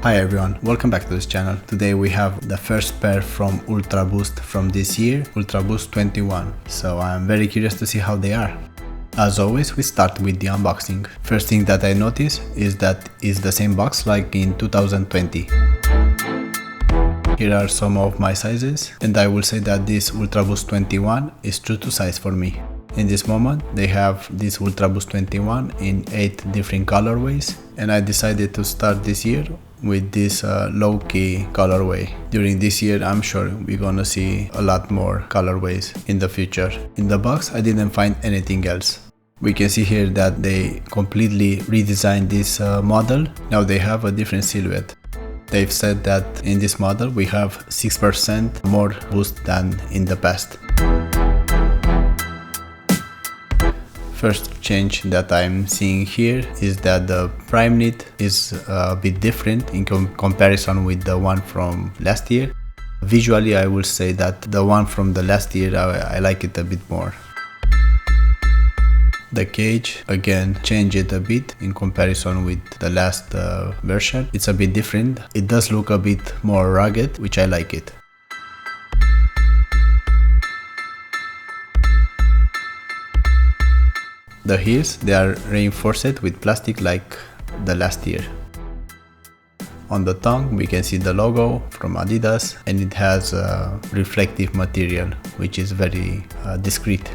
Hi everyone, welcome back to this channel. Today we have the first pair from Ultra Boost from this year, Ultra Boost 21. So I'm very curious to see how they are. As always, we start with the unboxing. First thing that I notice is that it's the same box like in 2020. Here are some of my sizes, and I will say that this Ultra Boost 21 is true to size for me. In this moment, they have this Ultra Boost 21 in 8 different colorways, and I decided to start this year with this low-key colorway. During this year, I'm sure we're gonna see a lot more colorways in the future. In the box, I didn't find anything else. We can see here that they completely redesigned this model. Now they have a different silhouette. They've said that in this model we have 6% more boost than in the past. First change that I'm seeing here is that the prime knit is a bit different in comparison with the one from last year. Visually, I will say that the one from the last year, I like it a bit more. The cage again changed it a bit in comparison with the last version. It's a bit different. It does look a bit more rugged, which I like it. The heels, they are reinforced with plastic like the last year. On the tongue we can see the logo from Adidas, and it has a reflective material which is very discreet.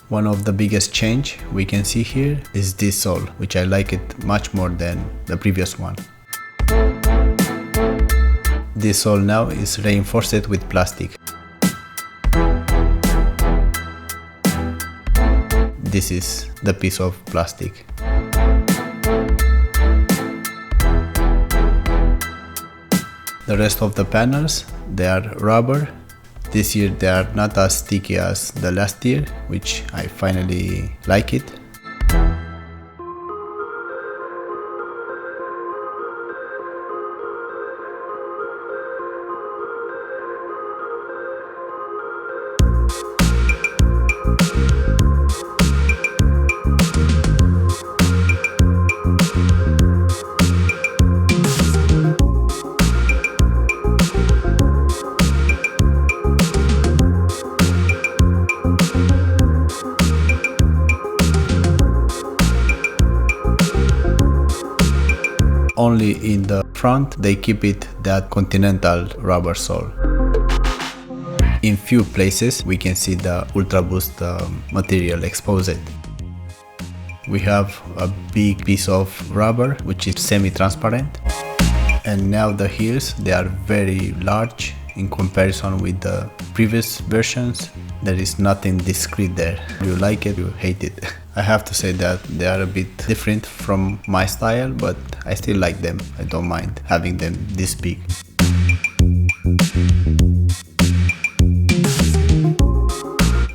One of the biggest change we can see here is this sole, which I like it much more than the previous one. This sole now is reinforced with plastic. This is the piece of plastic. The rest of the panels, they are rubber. This year they are not as sticky as the last year, which I finally like it. Only in the front they keep it that continental rubber sole. In few places we can see the Ultra Boost material exposed. We have a big piece of rubber which is semi-transparent, and now the heels, they are very large in comparison with the previous versions. There is nothing discreet there. You like it, you hate it. I have to say that they are a bit different from my style, but I still like them. I don't mind having them this big.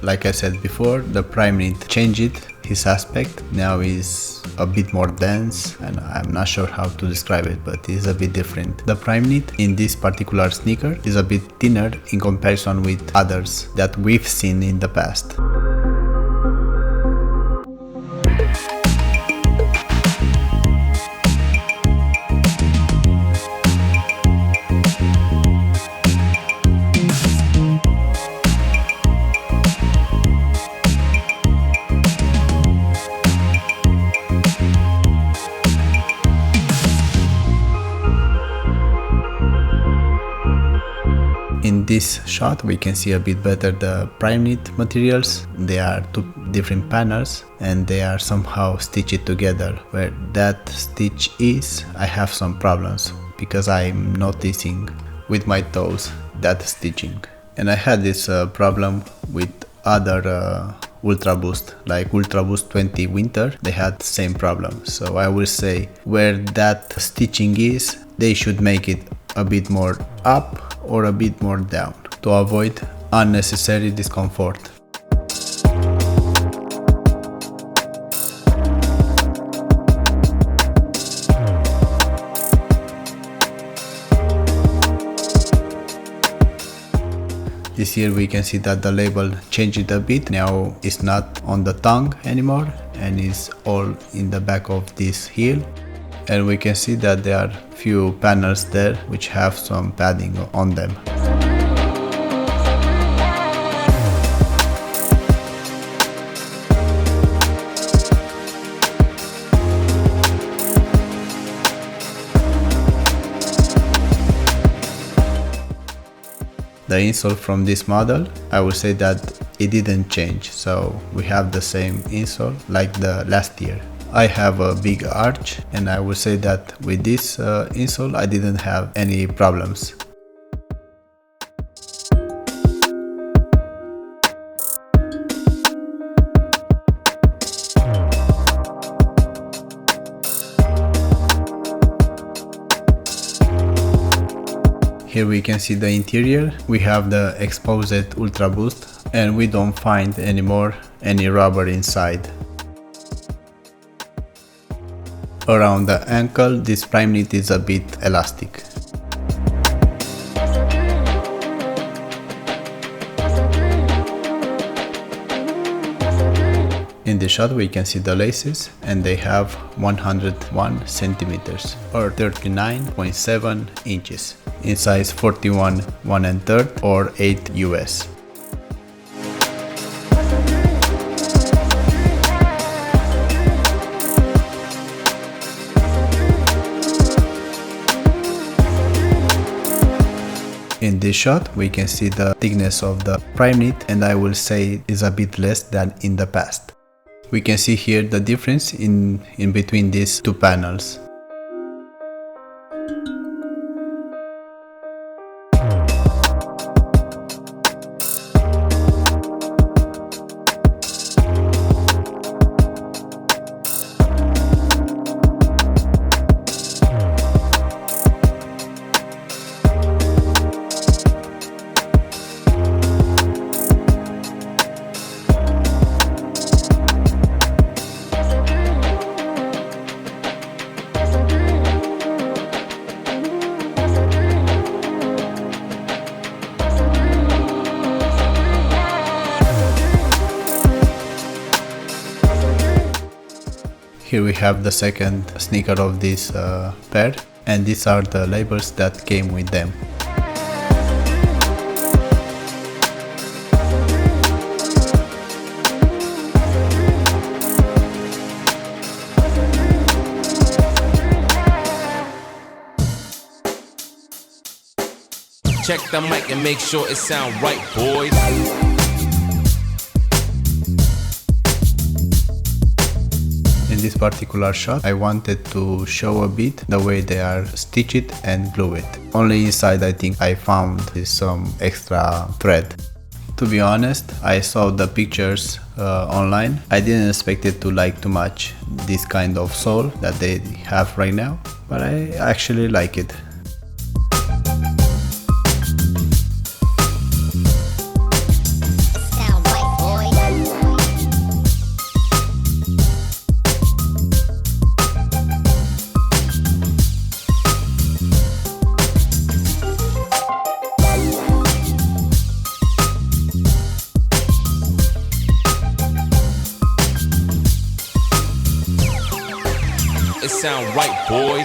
Like I said before, the prime knit changed his aspect. Now is a bit more dense, and I'm not sure how to describe it, but it's a bit different. The prime knit in this particular sneaker is a bit thinner in comparison with others that we've seen in the past. In this shot we can see a bit better the prime knit materials. They are two different panels and they are somehow stitched together. Where that stitch is, I have some problems because I'm noticing with my toes that stitching. And I had this problem with other Ultra Boost, like Ultra Boost 20 Winter. They had the same problem. So I will say where that stitching is, they should make it a bit more up or a bit more down to avoid unnecessary discomfort. This year we can see that the label changed a bit. Now it's not on the tongue anymore and is all in the back of this heel. and we can see that there are few panels there which have some padding on them. The insole from this model, I would say that it didn't change, so we have the same insole like the last year. I have a big arch, and I would say that with this insole I didn't have any problems. Here we can see the interior. We have the exposed Ultra Boost, and we don't find anymore any rubber inside. Around the ankle, this prime knit is a bit elastic. In the shot we can see the laces, and they have 101 centimeters or 39.7 inches in size 41 1/3 or 8 US. In this shot we can see the thickness of the prime knit, and I will say is a bit less than in the past. We can see here the difference in between these two panels. Here we have the second sneaker of this pair, and these are the labels that came with them. Check the mic and make sure it sound right, boys. In this particular shot, I wanted to show a bit the way they are stitched and glued. Only inside I think I found some extra thread. To be honest, I saw the pictures online. I didn't expect it to like too much this kind of sole that they have right now, but I actually like it. It sound right, boys.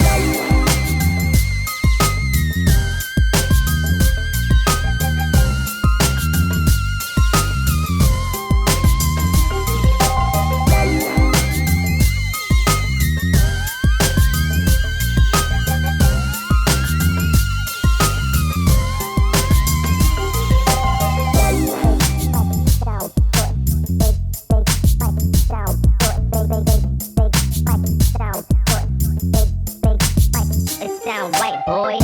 It sound right, boys.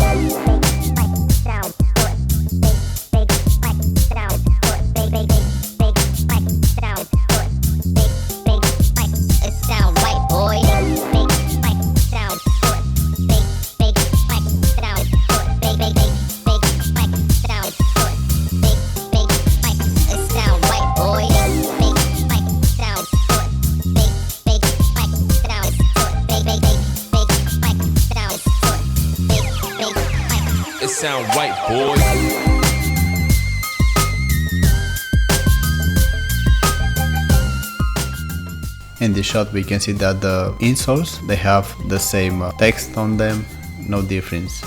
In this shot we can see that the insoles, they have the same text on them, no difference.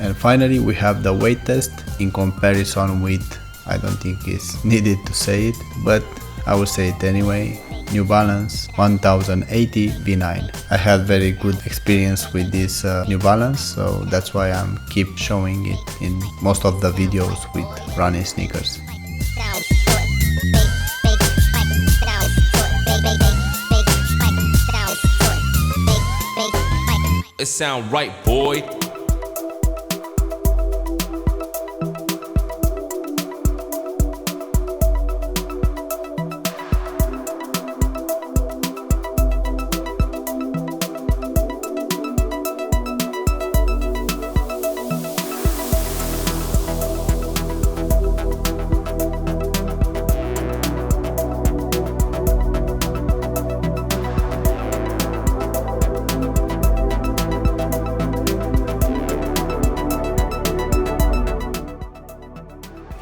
And finally we have the weight test in comparison with, I don't think it's needed to say it, but I will say it anyway, New Balance 1080 V9. I had very good experience with this New Balance, so that's why I'm keep showing it in most of the videos with running sneakers. It sound right, boy.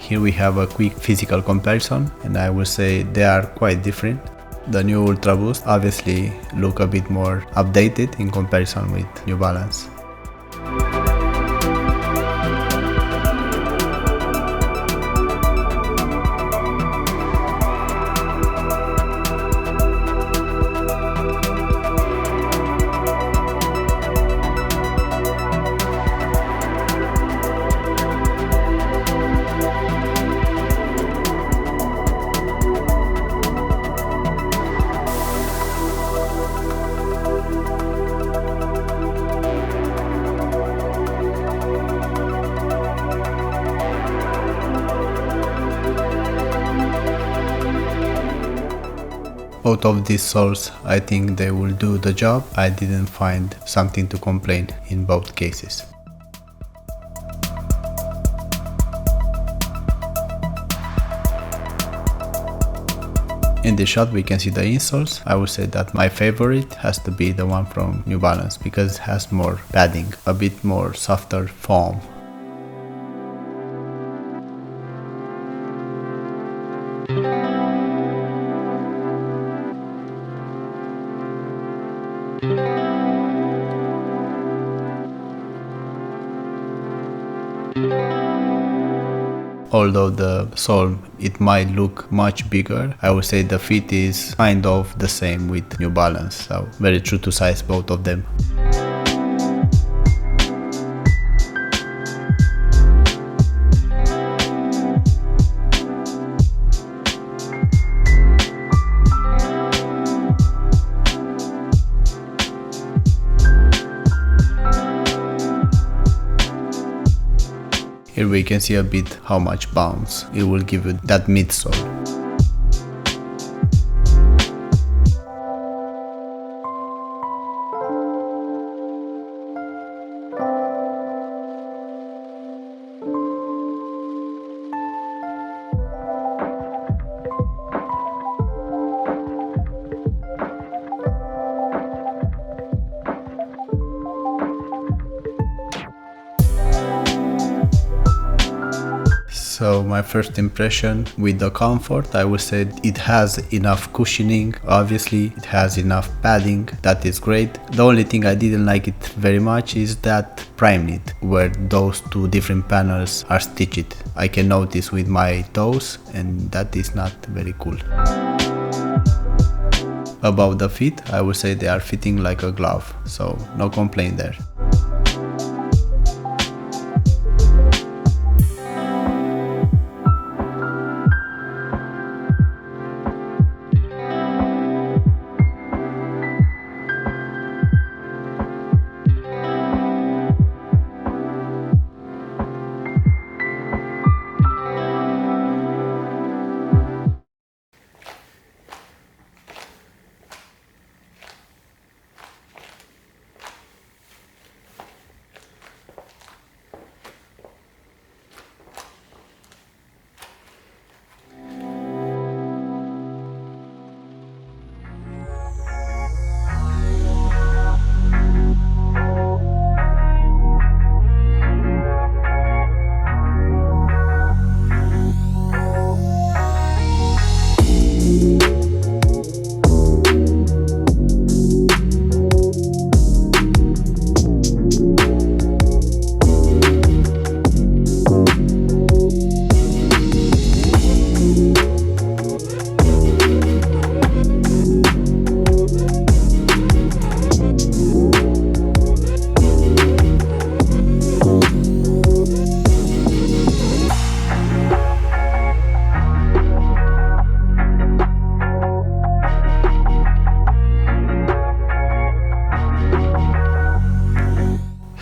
Here we have a quick physical comparison, and I will say they are quite different. The new Ultra Boost obviously look a bit more updated in comparison with New Balance. Both of these soles, I think they will do the job. I didn't find something to complain in both cases. In this shot we can see the insoles. I would say that my favorite has to be the one from New Balance because it has more padding, a bit more softer foam. Although the sole, it might look much bigger, I would say the fit is kind of the same with New Balance, so very true to size both of them. Here we can see a bit how much bounce it will give you that midsole. So my first impression with the comfort, I would say it has enough cushioning, obviously it has enough padding, that is great. The only thing I didn't like it very much is that prime knit, where those two different panels are stitched. I can notice with my toes and that is not very cool. About the fit, I would say they are fitting like a glove, so no complaint there.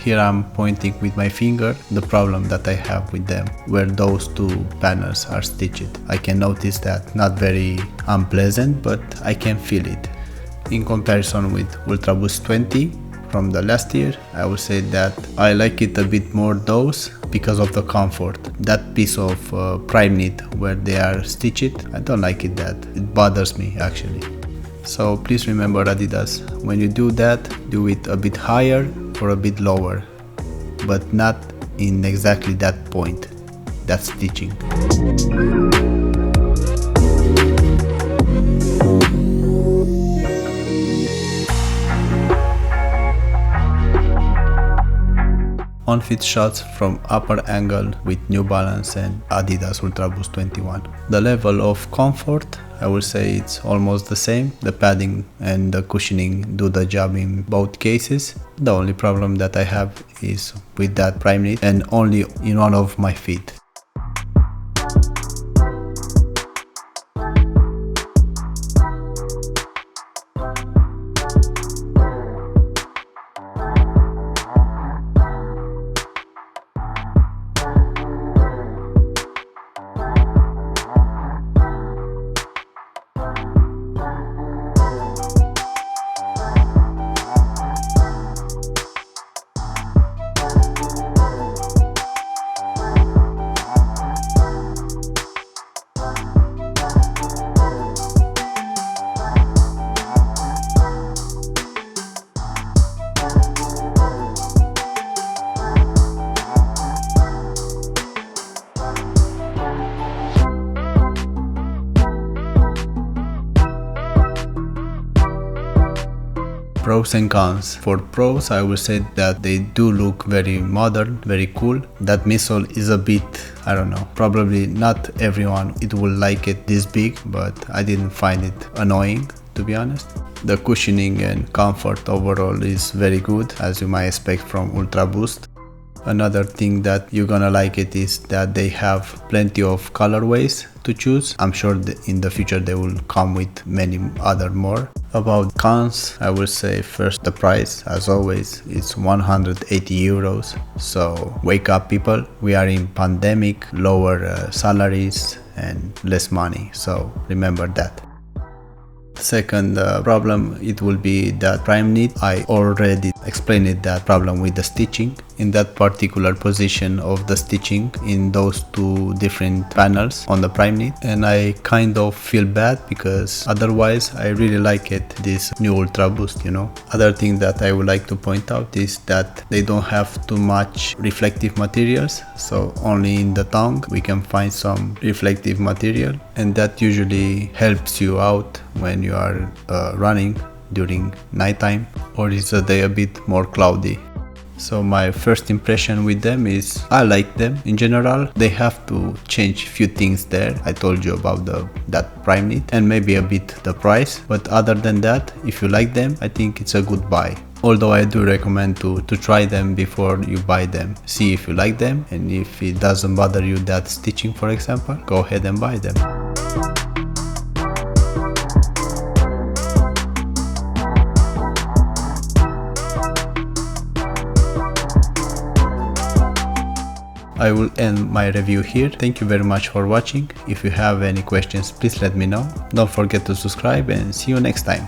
Here I'm pointing with my finger the problem that I have with them, where those two panels are stitched. I can notice that, not very unpleasant, but I can feel it. In comparison with Ultraboost 20 from the last year, I would say that I like it a bit more those because of the comfort. That piece of prime knit where they are stitched, I don't like it that. It bothers me actually. So please remember, Adidas, when you do that, do it a bit higher or a bit lower, but not in exactly that point, that stitching. On-fit shots from upper angle with New Balance and Adidas Ultraboost 21. The level of comfort, I will say it's almost the same. The padding and the cushioning do the job in both cases. The only problem that I have is with that prime knit and only in one of my feet. Pros and cons. For pros, I will say that they do look very modern, very cool. That midsole is a bit, I don't know, probably not everyone it will like it this big, but I didn't find it annoying, to be honest. The cushioning and comfort overall is very good, as you might expect from Ultraboost. Another thing that you're gonna like it is that they have plenty of colorways to choose. I'm sure in the future they will come with many other more. About cons, I will say first the price, as always, it's 180 euros. So wake up people, we are in pandemic, lower salaries and less money, so remember that. Second problem, it will be that prime knit. I already explained that problem with the stitching. In that particular position of the stitching in those two different panels on the prime knit, and I kind of feel bad because otherwise I really like it, this new Ultraboost, you know. Other thing that I would like to point out is that they don't have too much reflective materials, so only in the tongue we can find some reflective material, and that usually helps you out when you are running during nighttime or is a day a bit more cloudy. So my first impression with them is I like them in general. They have to change a few things there. I told you about that prime knit and maybe a bit the price, but other than that, if you like them, I think it's a good buy. Although I do recommend to try them before you buy them. See if you like them, and if it doesn't bother you that stitching, for example, go ahead and buy them. I will end my review here. Thank you very much for watching. If you have any questions, please let me know. Don't forget to subscribe and see you next time.